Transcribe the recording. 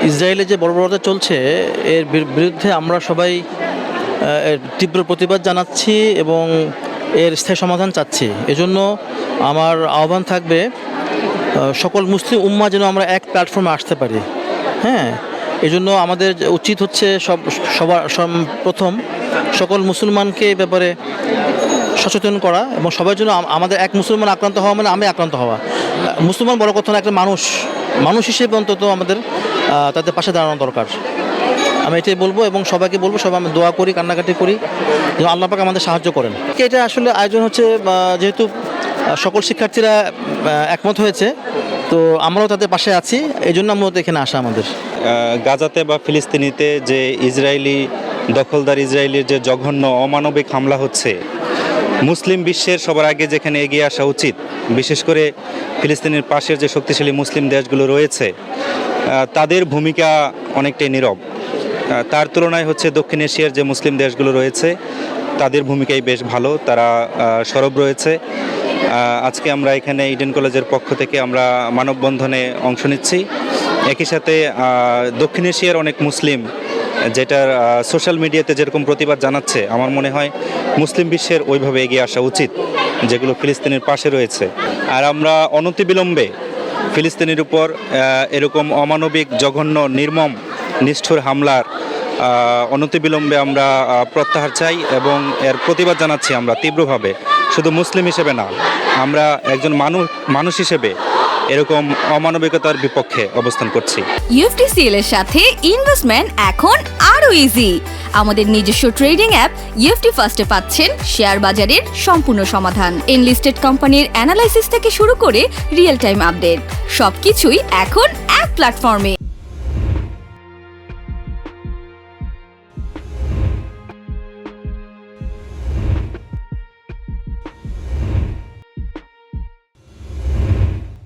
ইসরায়েলে যে বর্বরতা চলছে এর বিরুদ্ধে আমরা সবাই এর তীব্র প্রতিবাদ জানাচ্ছি এবং এর স্থায়ী সমাধান চাচ্ছি। এজন্য আমার আহ্বান থাকবে সকল মুসলিম উম্মাহ যেন আমরা এক প্ল্যাটফর্মে আসতে পারি। হ্যাঁ, এজন্য আমাদের উচিত হচ্ছে প্রথম সকল মুসলমানকে এ ব্যাপারে সচেতন করা এবং সবার জন্য আমাদের এক মুসলমান আক্রান্ত হওয়া মানে আমি আক্রান্ত হওয়া। মুসলমান বড় কথা না, একটা মানুষ হিসেবে অন্তত আমাদের তাদের পাশে দাঁড়ানো দরকার। আমি এটাই বলবো এবং সবাইকে বলবো, সবাই আমি দোয়া করি, কান্নাকাটি করি যেন আল্লাহ পাক আমাদের সাহায্য করেন। এটা আসলে আয়োজন হচ্ছে যেহেতু সকল শিক্ষার্থীরা একমত হয়েছে, তো আমরাও তাদের পাশে আছি, এই জন্য মূলত এখানে আসা আমাদের। গাজাতে বা ফিলিস্তিনিতে যে দখলদার ইসরায়েলির যে জঘন্য অমানবিক হামলা হচ্ছে, মুসলিম বিশ্বের সবার আগে যেখানে এগিয়ে আসা উচিত, বিশেষ করে ফিলিস্তিনের পাশের যে শক্তিশালী মুসলিম দেশগুলো রয়েছে তাদের ভূমিকা অনেকটাই নীরব। তার তুলনায় হচ্ছে দক্ষিণ এশিয়ার যে মুসলিম দেশগুলো রয়েছে তাদের ভূমিকাই বেশ ভালো, তারা সরব রয়েছে। আজকে আমরা এখানে ইডেন কলেজের পক্ষ থেকে আমরা মানববন্ধনে অংশ নিচ্ছি। একই সাথে দক্ষিণ এশিয়ার অনেক মুসলিম যেটার সোশ্যাল মিডিয়াতে যেরকম প্রতিবাদ জানাচ্ছে, আমার মনে হয় মুসলিম বিশ্বের ওইভাবে এগিয়ে আসা উচিত যেগুলো ফিলিস্তিনের পাশে রয়েছে। আর আমরা অনতিবিলম্বে ফিলিস্তিনের উপর এরকম অমানবিক জঘন্য নির্মম নিষ্ঠুর হামলার অনতিবিলম্বে আমরা প্রত্যাহার চাই এবং এর প্রতিবাদ জানাচ্ছি আমরা তীব্রভাবে। শুধু মুসলিম হিসেবে না, আমরা একজন মানুষ হিসেবে এরকম অমানবিকতার বিপক্ষে অবস্থান করছি। ইউএফটিসিএল এর সাথে ইনভেস্টমেন্ট এখন আরো ইজি। আমাদের নিজস্ব ট্রেডিং অ্যাপ ইউএফটি ফার্স্টে পাচ্ছেন শেয়ার বাজারের সম্পূর্ণ সমাধান, এনলিস্টেড কোম্পানির অ্যানালাইসিস থেকে শুরু করে রিয়েল টাইম আপডেট, সবকিছুই এখন এক প্ল্যাটফর্মে।